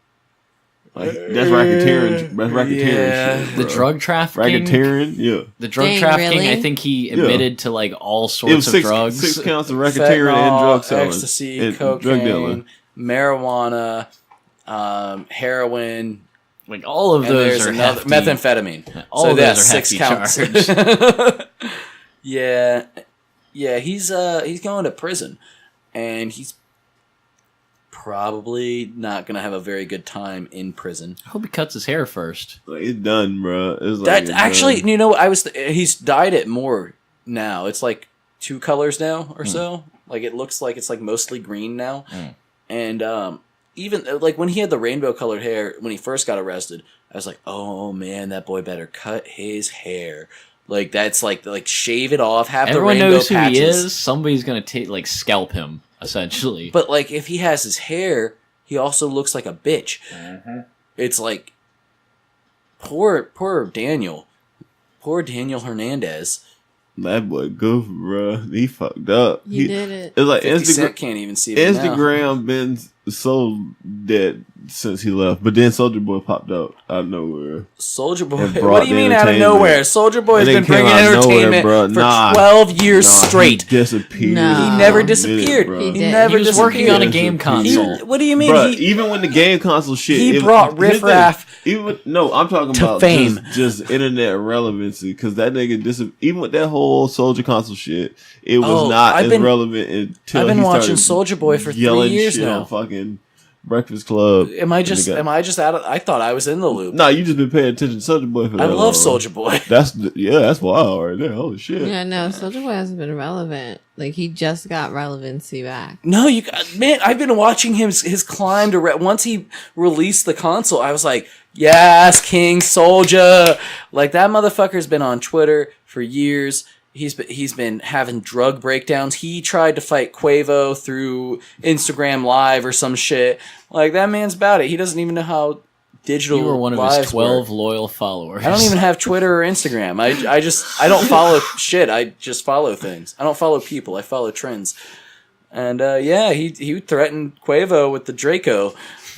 Like that's racketeering. That's racketeering Yeah. shit. the bro. drug trafficking. Racketeering, yeah. The drug Dang, trafficking. really? I think he admitted to like all It sorts was of six drugs. 6 counts of racketeering and Fentanyl, drug selling, ecstasy, and cocaine, drug dealing. marijuana, heroin, Like all of and those there's are another hefty. methamphetamine. All So of that's those are 6 hefty counts. yeah, he's going to prison, and he's probably not gonna have a very good time in prison. I hope he cuts his hair first. Like, it's done, bro. It's like That it's actually, done. you know, he's dyed it more now. It's like 2 colors now or so. Like it looks like it's like mostly green now, and even like when he had the rainbow colored hair when he first got arrested, I was like, oh man, that boy better cut his hair. Like that's like shave it off, have Everyone the rainbow knows who patches. he is. Somebody's gonna scalp him essentially. But like if he has his hair, he also looks like a bitch. It's like poor Daniel Hernandez. That boy goofy, bro. He fucked up. You did it. It's like 50 Cent can't even see it now. Instagram been so dead since he left, but then Soldier Boy popped up out of nowhere. Soldier Boy. And brought What do you the mean out of entertainment. nowhere? Soldier Boy has That been nigga came bringing out of nowhere, entertainment bro. for Nah. 12 years straight. He disappeared. No. He never He disappeared. bro. He He did. never He was working disappeared. on a game console. What do you mean? Bruh, even when the game console shit, he it- brought here's the Riff Raff thing. Even no, I'm talking to about fame. just internet relevancy because that nigga even with that whole Soldier console shit, it was not I've as been- relevant until I've been he watching started Soulja Boy for 3 yelling years shit now. on fucking Breakfast Club. Am I just out of? I thought I was in the loop. Nah, you just been paying attention to Soldier Boy for that I love long. Soldier Boy. That's wild right there. Holy shit. Yeah, no, Soulja Boy hasn't been relevant. Like, he just got relevancy back. No, man, I've been watching his climb to once he released the console, I was like, yes, King Soldier. Like that motherfucker's been on Twitter for years. He's been having drug breakdowns. He tried to fight Quavo through Instagram Live or some shit. Like that man's about it. He doesn't even know how digital. You were one of his lives 12 work. loyal followers. I don't even have Twitter or Instagram. I don't follow shit. I just follow things. I don't follow people. I follow trends. And he threatened Quavo with the Draco.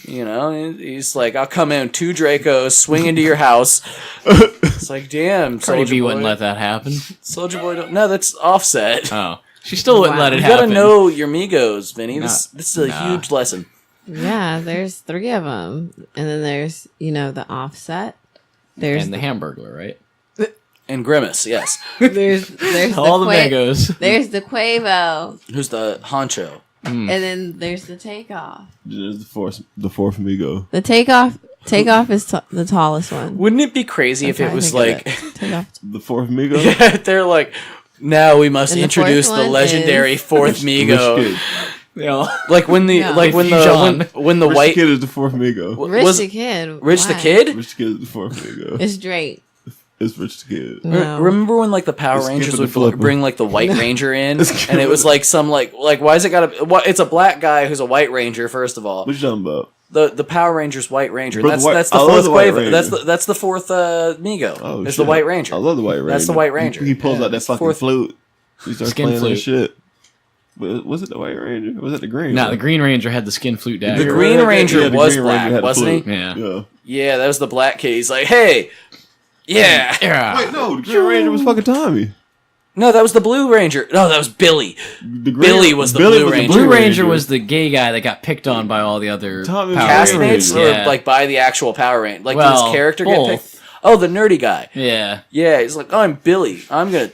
You know, he's like, I'll come in 2 Dracos, swing into your house. It's like, damn, Cardi Soulja B Boy. wouldn't let that happen. Soldier Boy don't. No, that's Offset. Oh, she still wouldn't Wow. let it You happen. gotta know your Migos, Vinny. Nah. This is a huge lesson. Yeah, there's 3 of them. And then there's, the Offset. There's And the Hamburglar, right? And Grimace, yes. there's All the Qua- mangoes. There's the Quavo. Who's the honcho? And then there's the Takeoff. There's the fourth Migo. The Takeoff is the tallest one. Wouldn't it be crazy if That's it how I was think like, of it. Takeoff. The fourth Migo. yeah, they're like, now we must And the introduce fourth the one legendary is- fourth Migo. Rich Kid. You know, Like when the No. like when the when the Rich white Kid is the fourth Migo. Rich was the Kid. Rich the Why? Kid. Rich Kid is the fourth Migo. It's Drake. It's Rich the Kid. No. Remember when like the Power Skip Rangers the would flipper. bring like the White Ranger in, Skip and it was like some like why is it gotta? It's a black guy who's a White Ranger. First of all, What you talking about? the Power Rangers White Ranger. Bro, That's the White- that's the I love fourth the White Quavo. Ranger. That's the fourth Migo. Oh, it's shit. the White Ranger. I love the White Ranger. That's the White Ranger. He pulls Yeah, out that it's fucking fourth- flute. He starts Skin playing flute. that shit. But was it the White Ranger? Or was it the Green? no, one? the Green Ranger had the skin flute The dagger. Green Ranger the was Green black, Ranger had the wasn't flute. he? Yeah. Yeah. Yeah, that was the black kid. He's like, hey, yeah. Yeah. Wait, no, the Green Ranger was fucking Tommy. No, that was the Blue Ranger. No, that was Billy. The Green, Billy was the Blue Ranger. Blue Ranger was the gay guy that got picked on by all the other Tommy Power was Castmates Ranger. or Yeah. like by the actual Power Ranger? Like Well, did his character both. get picked? Oh, the nerdy guy. Yeah. Yeah, he's like, I'm Billy. I'm gonna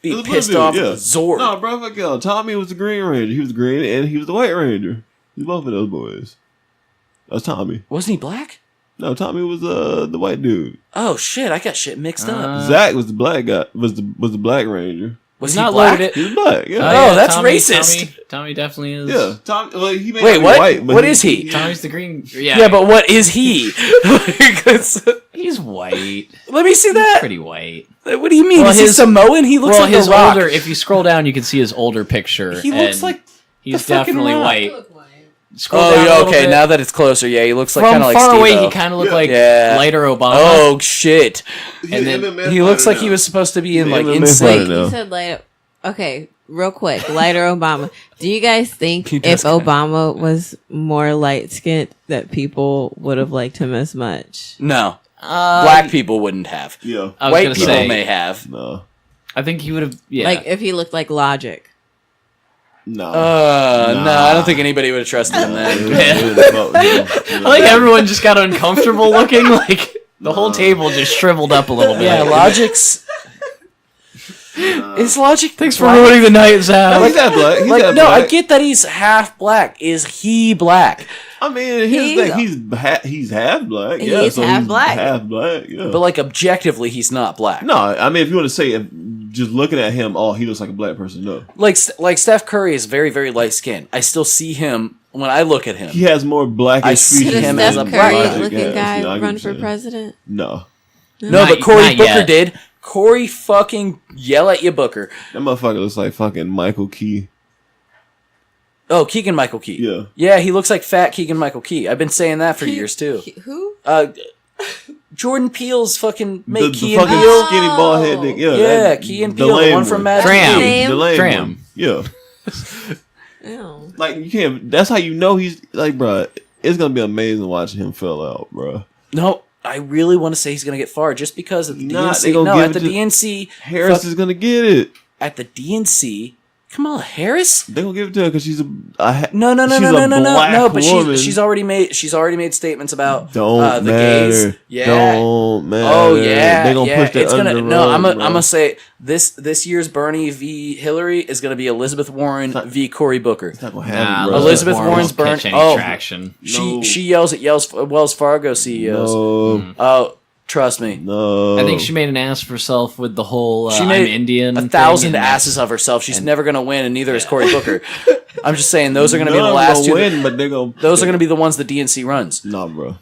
be It was pissed Blue off Dude, with Zord. No, bro, fuck y'all. Tommy was the Green Ranger. He was green, and he was the White Ranger. He's both of those boys. That's Tommy. Wasn't he black? No, Tommy was the white dude. Oh shit, I got shit mixed up. Zach was the black guy. Was the Black Ranger. Was He's he not black? loaded. He's black. Yeah. Oh, that's racist. Tommy definitely is. Yeah. Tommy. Well, he may Wait, not be what? White, but What is he? Tommy's the green. Yeah. Yeah, but what is he? 'Cause- he's white. let me see that. Pretty white. What do you mean? Well, is he his- Samoan? He looks Well, like his The Rock. older. If you scroll down, you can see his older picture. He looks and like he's the fucking definitely Rock. white. Scroll Oh, down a yeah, little okay. bit. Now that it's closer, yeah, he looks like From kind of like far away, Steve-O. he kind of looked like Yeah. later Obama. Oh shit! And then He looks like he was supposed to be in like MMA Insane. fighter now. You said lighter. Okay, real quick, lighter Obama. Do you guys think He if does kinda. Obama was more light skinned that people would have liked him as much? No, black people wouldn't have. Yeah. I was White gonna people say, may have. No. I think he would have. Yeah. Like if he looked like Logic. No. No, I don't think anybody would have trusted him then. I like everyone just got uncomfortable looking. Like the whole table just shriveled up a little bit. Yeah, Logic's. Is Logic? Thanks for ruining the night, Zach. He's that black. He's Like, that no, black. I get that he's half black. Is he black? I mean, here's the thing. He's half black. He Yeah, is so half he's black. Half black. Yeah. But like objectively, he's not black. no, I mean, if you want to say, just looking at him, oh, he looks like a black person. No, Like Steph Curry is very very light skinned. I still see him when I look at him. he has more blackish I see features. Could a him than as Steph a Curry black looking has. guy You know, I get run what for you're saying. president? No, No, Not- but Cory not Booker yet. did. Cory fucking yell at you, Booker. that motherfucker looks like fucking Michael Key. Oh, Keegan Michael Key. Yeah. Yeah, he looks like fat Keegan Michael Key. I've been saying that for years too. Who? Jordan Peele's fucking mate The Key and fucking Peele. skinny bald head nigga. Yeah, Yeah, that- Key and the Peele, the lame one from Mad Tram. Name? The lame Tram. one. Yeah. Ew. Like, you can't, that's how you know he's, like, bruh, it's gonna be amazing watching him fill out, bruh. No, I really want to say he's gonna get far just because at the Nah, DNC. they gonna No, give at it the to- DNC. Harris is gonna get it. At the DNC. Kamala Harris? They gonna give it to her because she's No, but she's already made statements about Don't the matter. gays. Yeah. Don't matter. Oh yeah, They gonna push that it's gonna under the no. I'm rug, bro. gonna say this year's Bernie v Hillary is gonna be Elizabeth Warren v Cory Booker. It's not gonna Nah, happen, bro. Elizabeth Warren Warren's won't catch burn- any oh. traction. No. She yells at Wells Fargo CEOs. No, Oh, trust me. no. I think she made an ass for herself with the whole She I'm made Indian. 1,000 thing, and asses of herself. She's never gonna win, and neither is Cory Booker. I'm just saying those are gonna be None the of them last gonna two. win, but they're gonna. Those are gonna be the ones the DNC runs. Nah, bro.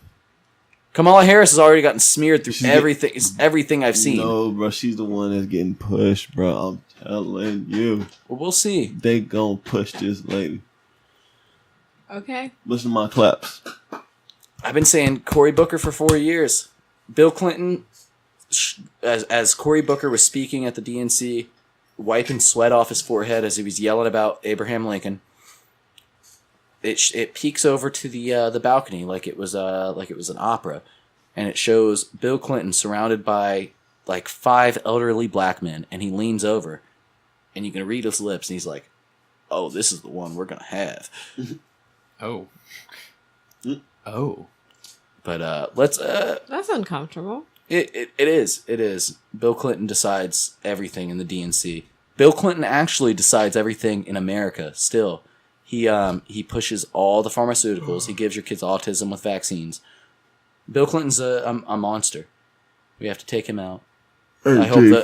Kamala Harris has already gotten smeared through She's everything I've seen. No, bro. She's the one that's getting pushed, bro. I'm telling you, Well, we'll see. they gonna push this lady. Okay. Listen to my claps. I've been saying Cory Booker for 4 years. Bill Clinton, as Cory Booker was speaking at the DNC, wiping sweat off his forehead as he was yelling about Abraham Lincoln. It peeks over to the balcony like it was an opera, and it shows Bill Clinton surrounded by like 5 elderly black men, and he leans over, and you can read his lips, and he's like, "Oh, this is the one we're gonna have." Oh. Oh. But let's That's uncomfortable. It is. Bill Clinton decides everything in the DNC. Bill Clinton actually decides everything in America still. He pushes all the pharmaceuticals. He gives your kids autism with vaccines. Bill Clinton's a monster. We have to take him out. I hope the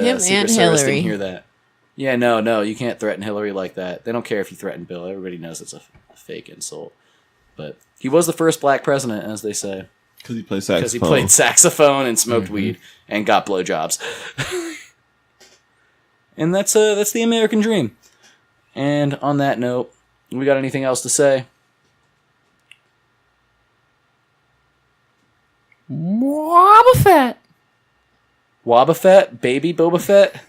Him Secret and Service Hillary. didn't hear that. Yeah, no, you can't threaten Hillary like that. They don't care if you threaten Bill. Everybody knows it's a fake insult. But he was the first black president, as they say. Because he played saxophone. Because he played saxophone and smoked weed and got blowjobs. And that's the American dream. And on that note, we got anything else to say? Boba Fett. Boba Fett? Baby Boba Fett?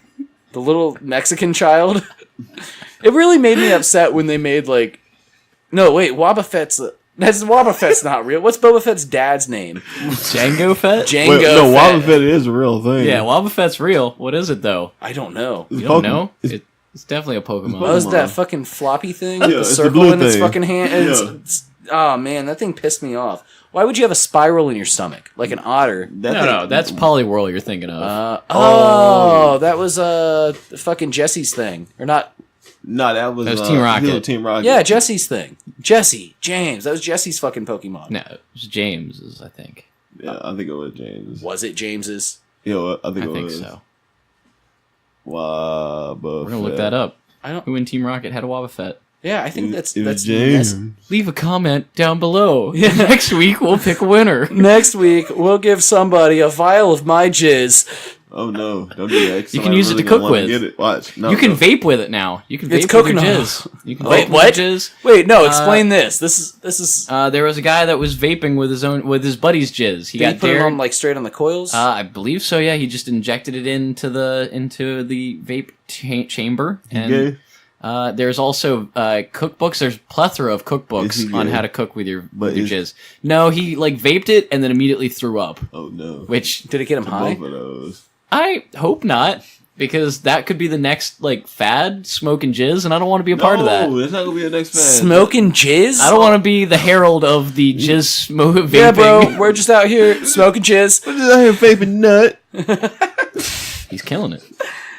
The little Mexican child? It really made me upset when they made like... No, wait, Boba Fett's not real. What's Boba Fett's dad's name? Django Fett? Django Wait, no, Fett. Boba Fett is a real thing. Yeah, Boba Fett's real. What is it though? I don't know. You don't know? It's It's definitely a Pokemon. What was that fucking floppy thing? Yeah, The it's the circle blue in its thing. fucking hand. Yeah. Oh man, that thing pissed me off. Why would you have a spiral in your stomach like an otter? No, that's Polywhirl you're thinking of. That was fucking Jesse's thing, or not? No, that was Team Rocket. Team Rocket. Yeah, Jesse's thing. James. That was Jesse's fucking Pokemon. No, it was James's, I think. Yeah, I think it was James. Was it James's? Yeah, I think I it think was. so. Wow, We're gonna look that up. I don't. Who in Team Rocket had a Wobbuffet? Yeah, I think that's James. Leave a comment down below. Next week we'll pick a winner. Next week we'll give somebody a vial of my jizz. Oh no! Don't do that. You can use it to cook with. Get it. Watch. No, You can no. vape with it now. You can vape It's with your coconut. jizz. You can Wait, vape what? with your jizz. Wait, no. Explain this. This is. There was a guy that was vaping with his buddy's jizz. He Did got he put it dared. on like straight on the coils? I believe so. Yeah, he just injected it into the vape chamber. And Gay? there's also cookbooks. There's a plethora of Is cookbooks he on gay? how to cook with your But with your is- jizz. No, he like vaped it and then immediately threw up. Oh no! Which Did it get him high? Both of those. I hope not, because that could be the next like fad, smoking jizz, and I don't want to be a part of that. No, that's not gonna be a next fan. Smoking jizz? I don't want to be the herald of the jizz vaping. Yeah, bro. We're just out here smoking jizz. We're just out here vaping nut. He's killing it.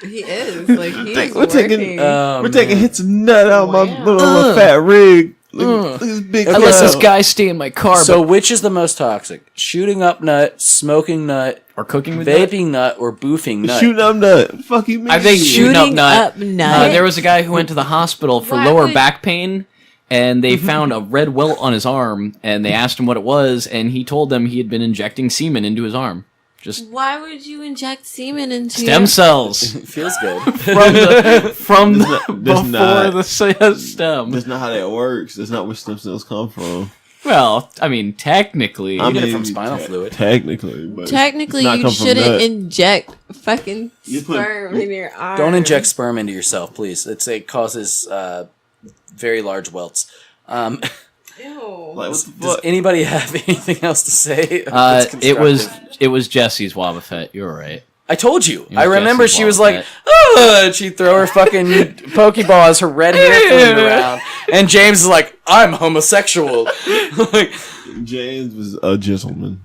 He is. Like, he's We're taking- working. We're taking hits of nut out my Wow. little fat rig. Look at this big. I let cow. this guy stay in my car, So which is the most toxic? Shooting up nut, smoking nut, or cooking with that. vaping nut, or boofing nut? Shooting up nut. Fuck you, mean? I think shooting up nut. nut. There was a guy who went to the hospital for Why lower would- back pain, and they found a red welt on his arm, and they asked him what it was, and he told them he had been injecting semen into his arm. Just Why would you inject semen into stem cells It feels good. from That's the not- that's before not- the stem. That's not how that works. That's not where stem cells come from. Well, I mean, technically, I get it from spinal fluid. Technically, but Technically, it's not you come from shouldn't nut. inject fucking You put- sperm in your arm. Don't inject sperm into yourself, please. It causes very large welts. Ew. Like, what Does the fuck? anybody have anything else to say? that's it was Jesse's Wobbuffet. You're right. I told you. was I remember Jesse's she was wallet like, oh, and she'd throw her fucking Pokeball as her red hair flew around. And James is like, I'm homosexual. Like, James was a gentleman.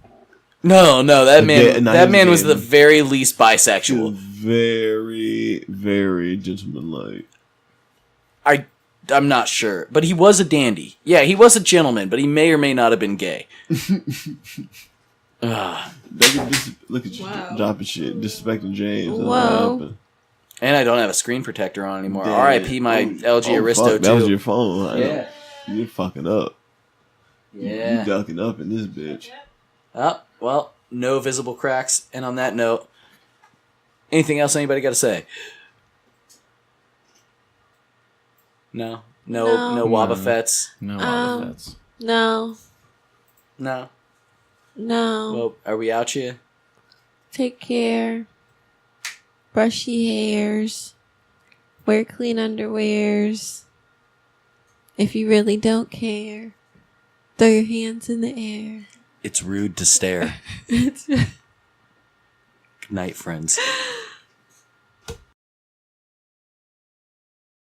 no, that gay- man, no, that he man was was gay. the very least He was bisexual. very, very gentlemanlike. I'm not sure, but he was a dandy. Yeah, he was a gentleman, but he may or may not have been gay. Look at you Wow. dropping shit, disrespecting James. That's what Whoa. happened. And I don't have a screen protector on anymore. Damn. R.I.P. my LG Aristo fuck, that was too. your phone. I know. Yeah. You're fucking up. Yeah. You ducking up in this bitch. Oh, well, no visible cracks. And on that note, anything else anybody got to say? No No. Wobbuffets. No Um, Wobbuffets. No. No. No. Well, are we out here? Take care. Brush your hairs. Wear clean underwears. If you really don't care, throw your hands in the air. It's rude to stare. It's Good night, friends.